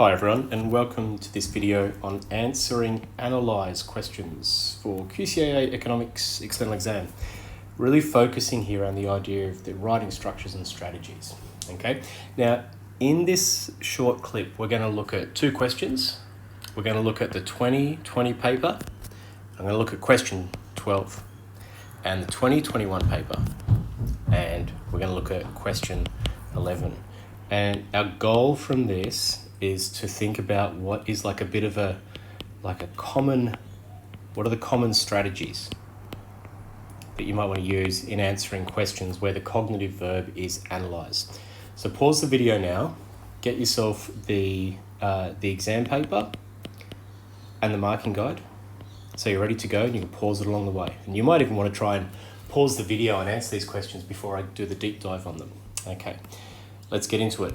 Hi everyone, and welcome to this video on answering ANALYSE questions for QCAA Economics External Exam. Really focusing here on the idea of the writing structures and strategies. Okay, now in this short clip, we're going to look at two questions. We're going to look at the 2020 paper. I'm going to look at question 12 and the 2021 paper. And we're going to look at question 11. And our goal from this is to think about what is what are the common strategies that you might want to use in answering questions where the cognitive verb is analyze. So pause the video now, get yourself the exam paper and the marking guide. So you're ready to go and you can pause it along the way. And you might even want to try and pause the video and answer these questions before I do the deep dive on them. Okay, let's get into it.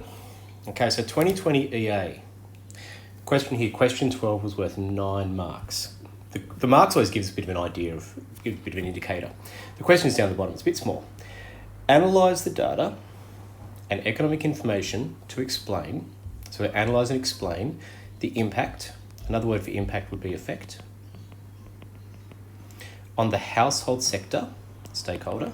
Okay, so 2020 EA. Question here, question 12 was worth 9 marks. The marks always gives a bit of an idea, give a bit of an indicator. The question is down the bottom, it's a bit small. Analyse the data and economic information to explain, so analyse and explain the impact, another word for impact would be effect, on the household sector, stakeholder,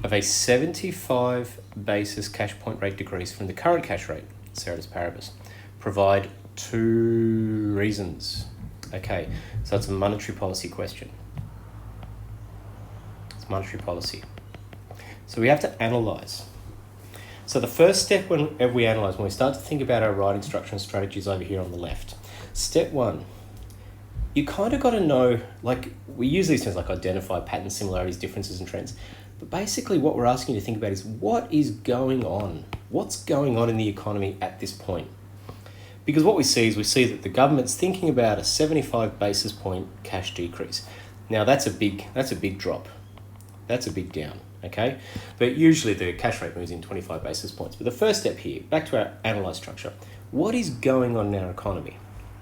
of a 75 basis cash point rate decrease from the current cash rate, ceteris paribus. Provide 2 reasons. Okay, so it's a monetary policy question. It's monetary policy. So we have to analyse. So the first step whenever we analyse, when we start to think about our writing structure and strategies over here on the left, step 1, you kind of got to know, we use these terms like identify patterns, similarities, differences and trends. But basically what we're asking you to think about is what is going on? What's going on in the economy at this point? Because what we see that the government's thinking about a 75 basis point cash decrease. Now that's a big drop. That's a big down, okay? But usually the cash rate moves in 25 basis points. But the first step here, back to our analyse structure. What is going on in our economy?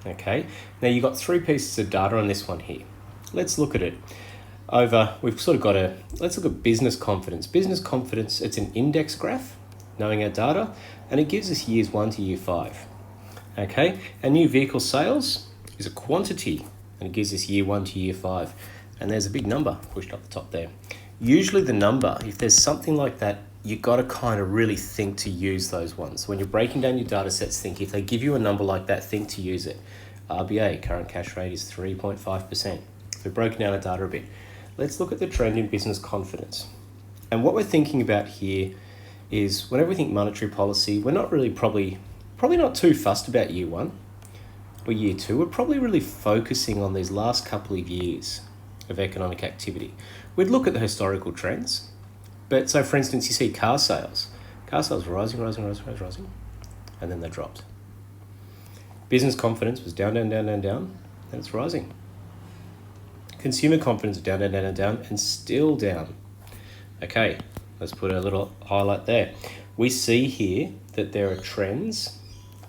Okay, now you've got 3 pieces of data on this one here. Let's look at it. Let's look at business confidence. Business confidence, it's an index graph, knowing our data, and it gives us years 1 to year 5. Okay, and new vehicle sales is a quantity, and it gives us year 1 to year 5. And there's a big number pushed up the top there. Usually the number, if there's something like that, you got to kind of really think to use those ones. So when you're breaking down your data sets, think if they give you a number like that, think to use it. RBA, current cash rate is 3.5%. So we've broken down our data a bit. Let's look at the trend in business confidence. And what we're thinking about here is whenever we think monetary policy, we're not really probably not too fussed about year 1 or year 2. We're probably really focusing on these last couple of years of economic activity. We'd look at the historical trends. But so for instance, you see car sales. Car sales rising, and then they dropped. Business confidence was down, and it's rising. Consumer confidence down, and still down. Okay, let's put a little highlight there. We see here that there are trends.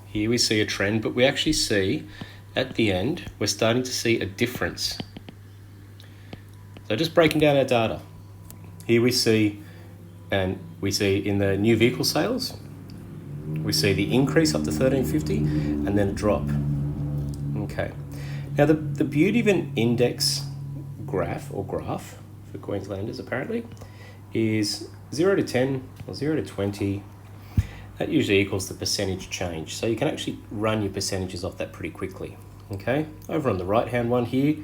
Here we see a trend, but we actually see at the end, we're starting to see a difference. So just breaking down our data. Here we see in the new vehicle sales, we see the increase up to 1350 and then a drop. Okay. Now the beauty of an index graph for Queenslanders apparently is 0 to 10 or 0 to 20. That usually equals the percentage change. So you can actually run your percentages off that pretty quickly. Okay. Over on the right hand one here,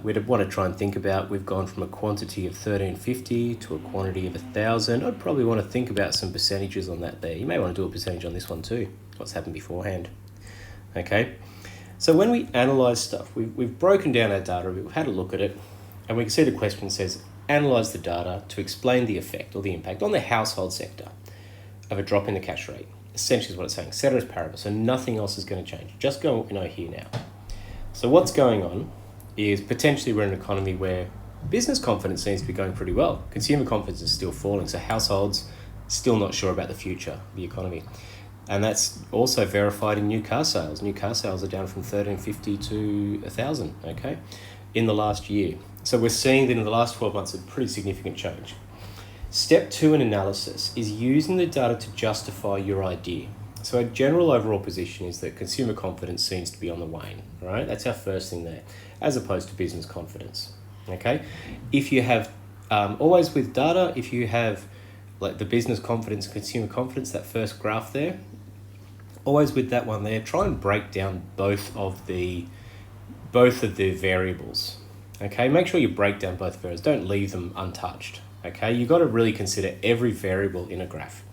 we'd want to try and think about, we've gone from a quantity of 1350 to a quantity of 1000. I'd probably want to think about some percentages on that there. You may want to do a percentage on this one too, what's happened beforehand. Okay, so when we analyse stuff, we've broken down our data a bit, we've had a look at it, and we can see the question says, analyse the data to explain the effect or the impact on the household sector of a drop in the cash rate. Essentially is what it's saying, ceteris paribus, so nothing else is going to change. Just go on what we know here now. So what's going on is potentially we're in an economy where business confidence seems to be going pretty well. Consumer confidence is still falling, so households still not sure about the future of the economy. And that's also verified in new car sales. New car sales are down from 1350 to 1000, okay, in the last year. So we're seeing that in the last 12 months a pretty significant change. Step 2 in analysis is using the data to justify your idea. So our general overall position is that consumer confidence seems to be on the wane, right? That's our first thing there, as opposed to business confidence, okay? If you have, always with data, if you have like the business confidence and consumer confidence, that first graph there, always with that one there, try and break down both of the variables, okay? Make sure you break down both variables, don't leave them untouched. Okay, you've got to really consider every variable in a graph.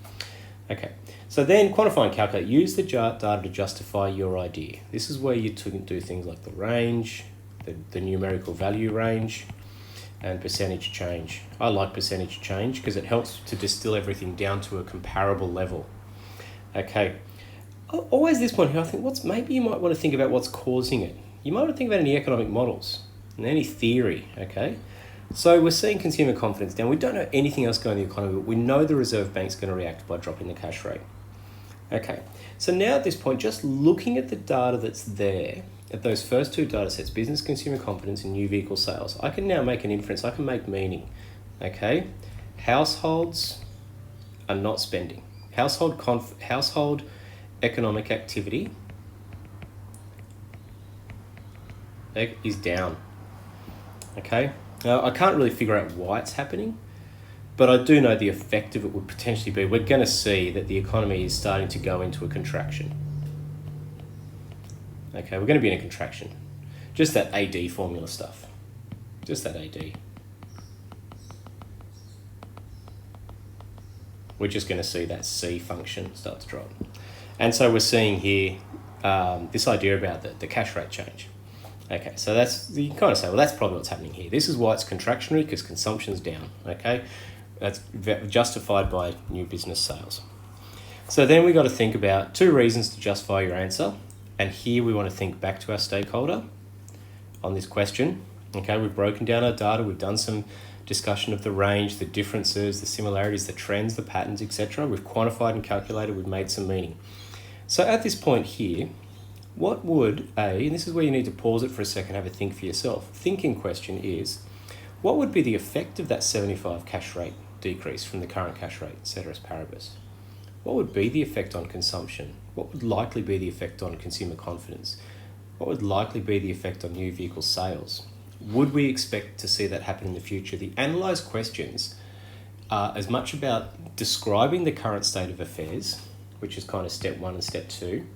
Okay, so then quantify and calculate. Use the data to justify your idea. This is where you do things like the range, the numerical value range, and percentage change. I like percentage change because it helps to distill everything down to a comparable level. Okay, always this point here, I think maybe you might want to think about what's causing it. You might want to think about any economic models and any theory, okay? So we're seeing consumer confidence down. We don't know anything else going in the economy, but we know the Reserve Bank's going to react by dropping the cash rate. Okay, so now at this point, just looking at the data that's there, at those first two data sets, business consumer confidence and new vehicle sales, I can now make an inference, I can make meaning, okay? Households are not spending. Household economic activity is down, okay? Now, I can't really figure out why it's happening, but I do know the effect of it would potentially be we're going to see that the economy is starting to go into a contraction. Okay, we're going to be in a contraction. Just that AD formula stuff. Just that AD. We're just going to see that C function start to drop. And so we're seeing here this idea about the cash rate change. Okay, so you can kind of say, well, that's probably what's happening here. This is why it's contractionary, because consumption's down, okay? That's justified by new business sales. So then we got to think about two reasons to justify your answer. And here we want to think back to our stakeholder on this question. Okay, we've broken down our data. We've done some discussion of the range, the differences, the similarities, the trends, the patterns, etc. We've quantified and calculated. We've made some meaning. So at this point here, what would and this is where you need to pause it for a second, have a think for yourself. Thinking question is, what would be the effect of that 75 cash rate decrease from the current cash rate, ceteris paribus? What would be the effect on consumption? What would likely be the effect on consumer confidence? What would likely be the effect on new vehicle sales? Would we expect to see that happen in the future? The analyse questions are as much about describing the current state of affairs, which is kind of step 1 and step 2,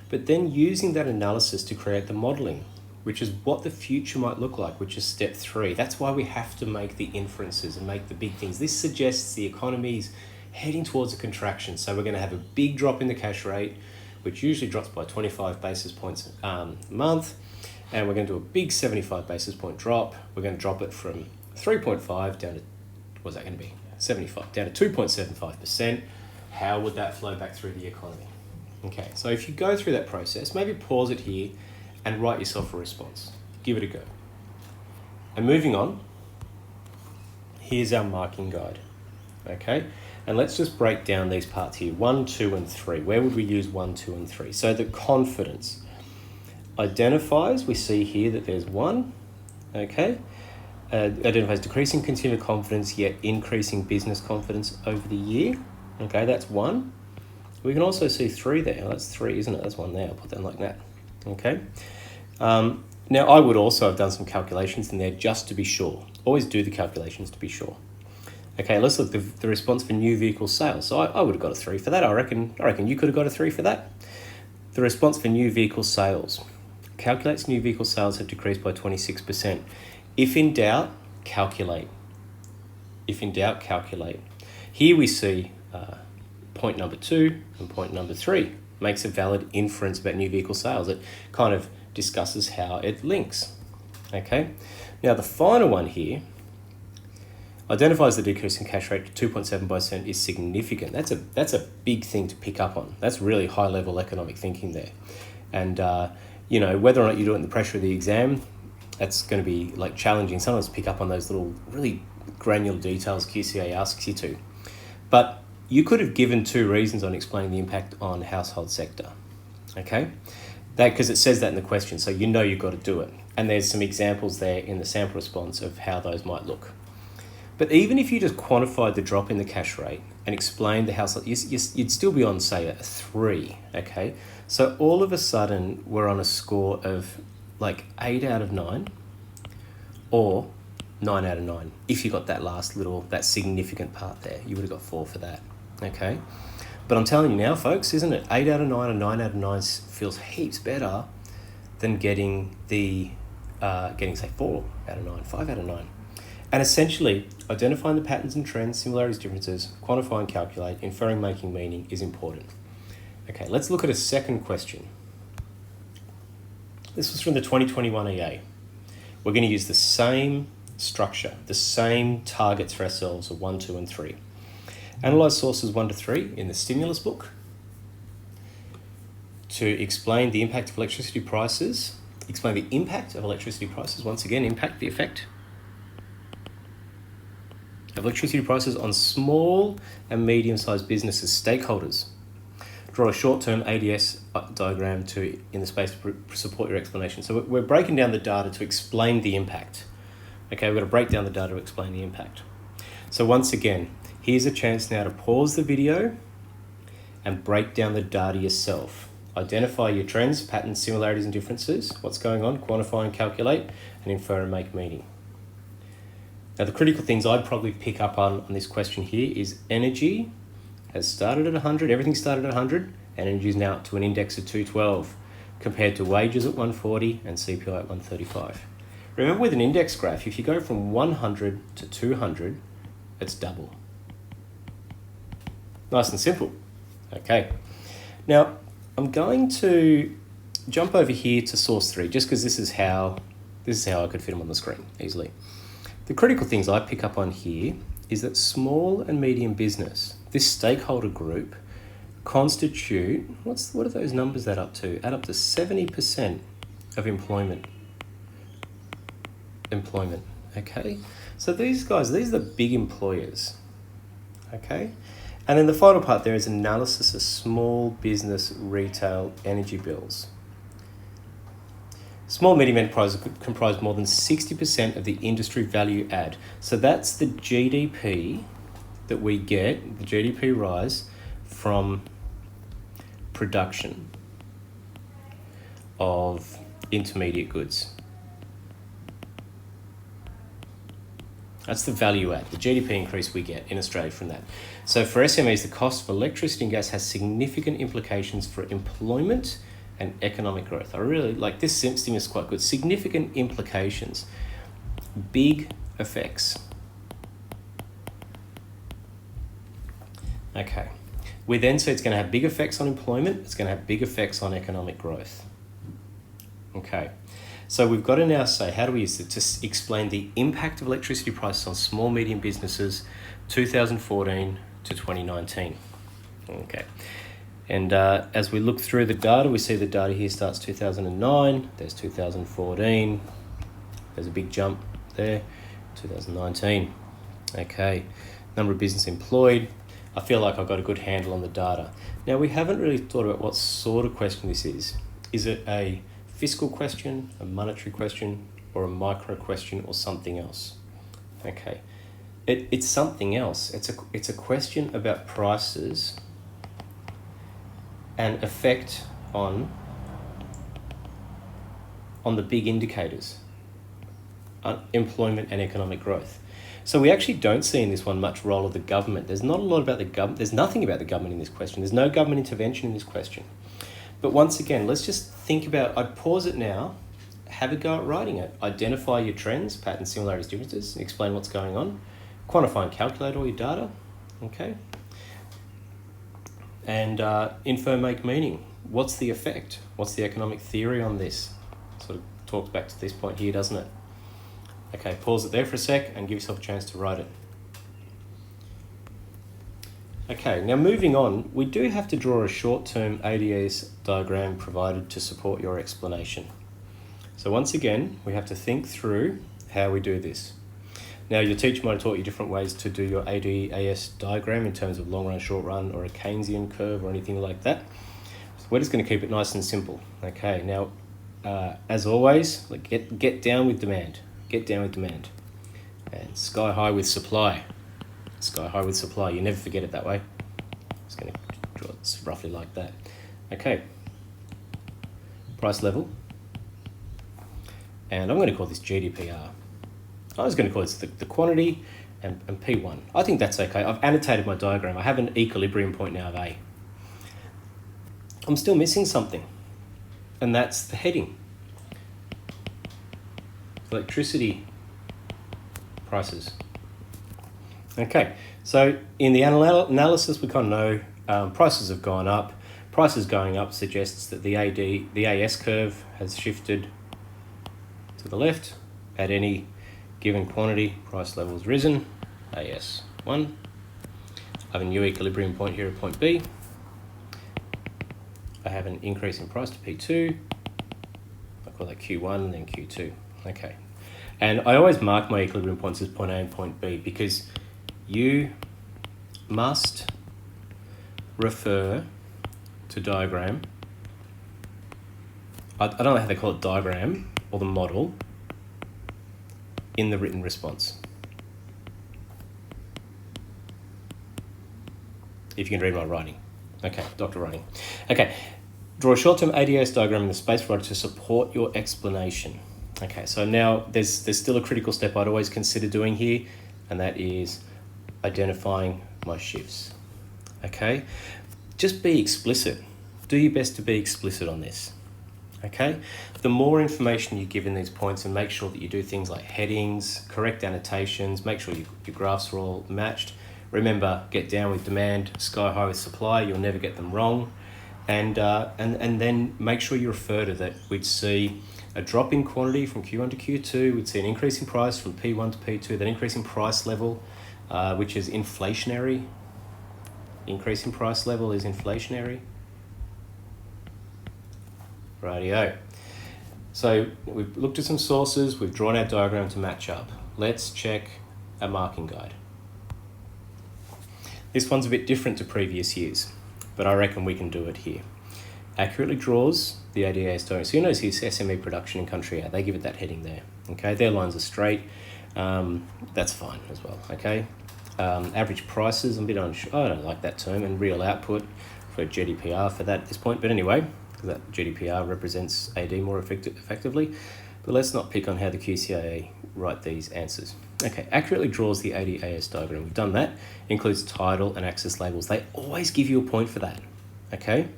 but then using that analysis to create the modelling, which is what the future might look like, which is step 3. That's why we have to make the inferences and make the big things. This suggests the economy's heading towards a contraction. So we're going to have a big drop in the cash rate, which usually drops by 25 basis points a month. And we're going to do a big 75 basis point drop. We're going to drop it from 3.5 down to, what's that going to be? 75, down to 2.75%. How would that flow back through the economy? Okay, so if you go through that process, maybe pause it here and write yourself a response. Give it a go. And moving on, here's our marking guide. Okay, and let's just break down these parts here, 1, 2, and 3. Where would we use 1, 2, and 3? So the confidence identifies, we see here that there's 1, okay, identifies decreasing consumer confidence yet increasing business confidence over the year. Okay, that's 1. We can also see 3 there. Oh, that's 3, isn't it? That's 1 there. I'll put that like that. Okay. Now, I would also have done some calculations in there just to be sure. Always do the calculations to be sure. Okay, let's look at the response for new vehicle sales. So I would have got a 3 for that. I reckon you could have got a 3 for that. The response for new vehicle sales. Calculates new vehicle sales have decreased by 26%. If in doubt, calculate. If in doubt, calculate. Here we see point number 2 and point number 3 makes a valid inference about new vehicle sales. It kind of discusses how it links. Okay, now the final one here identifies the decrease in cash rate to 2.7% is significant. That's a big thing to pick up on. That's really high level economic thinking there. And you know, whether or not you do it in the pressure of the exam, that's going to be like challenging. Sometimes pick up on those little really granular details QCAA asks you to. But you could have given 2 reasons on explaining the impact on household sector. Okay, that because it says that in the question, so you know you've got to do it. And there's some examples there in the sample response of how those might look. But even if you just quantified the drop in the cash rate and explained the household, you'd still be on, say, a 3, okay? So all of a sudden, we're on a score of like 8 out of 9 or 9 out of 9. If you got that last little, that significant part there, you would have got 4 for that, okay? But I'm telling you now, folks, isn't it? 8 out of 9 or 9 out of 9 feels heaps better than getting say 4 out of 9, 5 out of 9. And essentially, identifying the patterns and trends, similarities, differences, quantify and calculate, inferring, making meaning is important. Okay, let's look at a second question. This was from the 2021 EA. We're going to use the same structure, the same targets for ourselves of 1, 2, and 3. Analyse sources 1 to 3 in the stimulus book to explain the impact of electricity prices, once again, impact, the effect of electricity prices on small and medium-sized businesses, stakeholders. Draw a short-term ADS diagram in the space to support your explanation. So we're breaking down the data to explain the impact. Okay, we're going to break down the data to explain the impact. So once again, here's a chance now to pause the video and break down the data yourself. Identify your trends, patterns, similarities, and differences. What's going on? Quantify and calculate, and infer and make meaning. Now, the critical things I'd probably pick up on this question here is energy has started at 100, everything started at 100, and energy is now up to an index of 212, compared to wages at 140 and CPI at 135. Remember, with an index graph, if you go from 100 to 200, it's double. Nice and simple. Okay. Now, I'm going to jump over here to source 3, just because this is how I could fit them on the screen easily. The critical things I pick up on here is that small and medium business, this stakeholder group, constitute, what are those numbers add up to? Add up to 70% of employment, okay? So these guys, these are the big employers, okay? And then the final part there is analysis of small business retail energy bills. Small and medium enterprises comprise more than 60% of the industry value add. So that's the GDP that we get, the GDP rise from production of intermediate goods. That's the value add, the GDP increase we get in Australia from that. So for SMEs, the cost of electricity and gas has significant implications for employment and economic growth. I really like this stimulus, quite good. Significant implications, big effects. Okay, we then say it's going to have big effects on employment, it's going to have big effects on economic growth. Okay, so we've got to now say, how do we use it to explain the impact of electricity prices on small, medium businesses 2014 to 2019? Okay. And as we look through the data, we see the data here starts 2009, there's 2014, there's a big jump there, 2019. Okay, number of business employed. I feel like I've got a good handle on the data. Now, we haven't really thought about what sort of question this is. Is it a fiscal question, a monetary question, or a micro question, or something else? Okay, it's something else. It's a question about prices and effect on the big indicators, employment and economic growth. So we actually don't see in this one much role of the government. There's not a lot about the government. There's nothing about the government in this question. There's no government intervention in this question. But once again, let's just think about, I'd pause it now, have a go at writing it. Identify your trends, patterns, similarities, differences, and explain what's going on. Quantify and calculate all your data, okay? And infer, make meaning. What's the effect? What's the economic theory on this? Sort of talks back to this point here, doesn't it? Okay, pause it there for a sec and give yourself a chance to write it. Okay, now moving on, we do have to draw a short-term ADS diagram provided to support your explanation. So once again, we have to think through how we do this. Now, your teacher might have taught you different ways to do your ADAS diagram in terms of long run, short run, or a Keynesian curve or anything like that. So we're just going to keep it nice and simple. Okay, now, as always, get down with demand. Get down with demand. And sky high with supply. Sky high with supply. You never forget it that way. Just going to draw it roughly like that. Okay. Price level. And I'm going to call this GDPR. I was going to call this the quantity and P1. I think that's okay. I've annotated my diagram. I have an equilibrium point now of A. I'm still missing something, and that's the heading. Electricity prices. Okay, so in the analysis, we kind of know prices have gone up. Prices going up suggests that the AS curve has shifted to the left. At any given quantity, price level has risen, AS1. I have a new equilibrium point here at point B. I have an increase in price to P2. I call that Q1 and then Q2. Okay. And I always mark my equilibrium points as point A and point B because you must refer to diagram. I don't know how they call it, diagram or the model, in the written response. If you can read my writing. Okay, Dr. Writing. Okay, draw a short-term ADAS diagram in the space provided to support your explanation. Okay, so now there's still a critical step I'd always consider doing here, and that is identifying my shifts. Okay, just be explicit. Do your best to be explicit on this. Okay, the more information you give in these points, and make sure that you do things like headings, correct annotations, make sure your graphs are all matched. Remember, get down with demand, sky high with supply. You'll never get them wrong, and then make sure you refer to that. We'd see a drop in quantity from Q1 to Q2. We'd see an increase in price from P1 to P2. That increase in price level, which is inflationary. Increase in price level is inflationary. Rightio. So we've looked at some sources. We've drawn our diagram to match up. Let's check a marking guide. This one's a bit different to previous years, but I reckon we can do it here. Accurately draws the ADAS diagram. So you notice here SME production in country A. They give it that heading there. Okay, their lines are straight. That's fine as well. Okay, average prices. I'm a bit unsure. I don't like that term. And real output for GDPR for that at this point. But anyway, because that GDPR represents AD more effectively. But let's not pick on how the QCAA write these answers. Okay, accurately draws the ADAS diagram. We've done that. Includes title and axis labels. They always give you a point for that. Okay,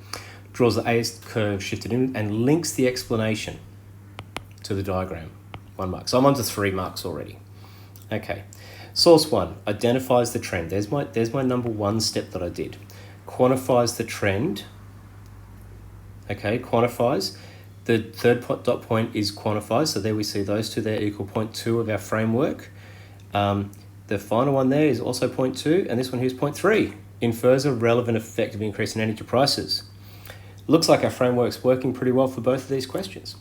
draws the AS curve shifted in and links the explanation to the diagram. 1 mark. So I'm on to 3 marks already. Okay, source 1 identifies the trend. There's my number 1 step that I did. Quantifies the trend. Okay, quantifies. The third dot point is quantifies. So there we see those two there equal 0.2 of our framework. The final one there is also 0.2, and this one here is 0.3. Infers a relevant effect of increase in energy prices. Looks like our framework's working pretty well for both of these questions.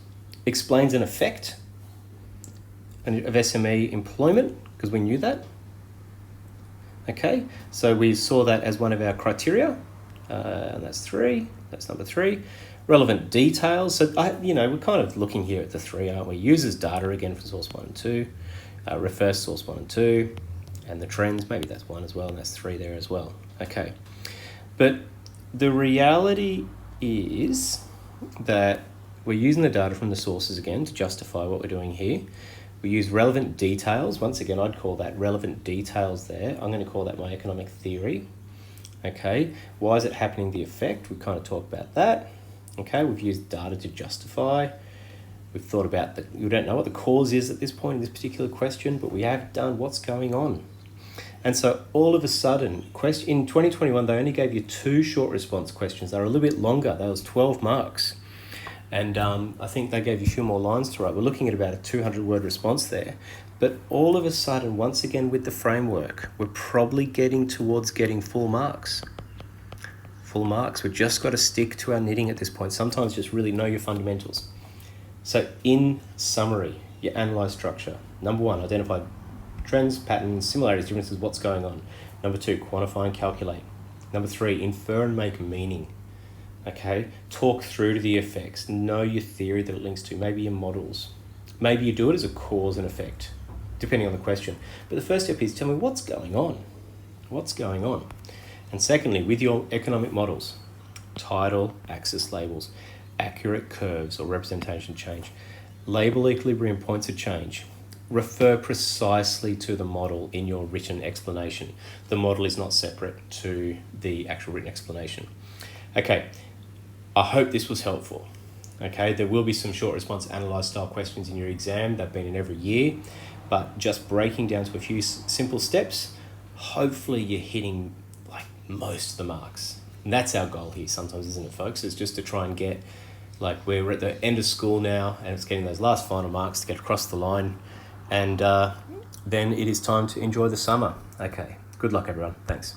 Explains an effect of SME employment, because we knew that. Okay, so we saw that as one of our criteria, and that's 3. That's number 3. Relevant details. So, we're kind of looking here at the 3, aren't we? Uses data again for source 1 and 2. Refers source 1 and 2. And the trends, maybe that's 1 as well, and that's 3 there as well. Okay. But the reality is that we're using the data from the sources again to justify what we're doing here. We use relevant details. Once again, I'd call that relevant details there. I'm going to call that my economic theory. Okay. Why is it happening, the effect? We kind of talked about that. Okay, we've used data to justify. We've thought about that. We don't know what the cause is at this point in this particular question, but we have done what's going on. And so all of a sudden, in 2021, they only gave you 2 short response questions. They were a little bit longer. That was 12 marks. And I think they gave you a few more lines to write. We're looking at about a 200-word response there. But all of a sudden, once again with the framework, we're probably getting towards getting full marks. Full marks. We've just got to stick to our knitting at this point. Sometimes just really know your fundamentals. So in summary, your analyse structure. Number 1, identify trends, patterns, similarities, differences, what's going on. Number 2, quantify and calculate. Number 3, infer and make meaning. Okay, talk through to the effects. Know your theory that it links to, maybe your models. Maybe you do it as a cause and effect. depending on the question. But the first step is tell me what's going on. What's going on? And secondly, with your economic models, tidal axis labels, accurate curves or representation change, label equilibrium points of change, refer precisely to the model in your written explanation. The model is not separate to the actual written explanation. Okay, I hope this was helpful. Okay, there will be some short response analyze style questions in your exam. They've been in every year, but just breaking down to a few simple steps, hopefully you're hitting like most of the marks. And that's our goal here sometimes, isn't it, folks? It's just to try and get, like, we're at the end of school now and it's getting those last final marks to get across the line. And then it is time to enjoy the summer. Okay, good luck everyone. Thanks.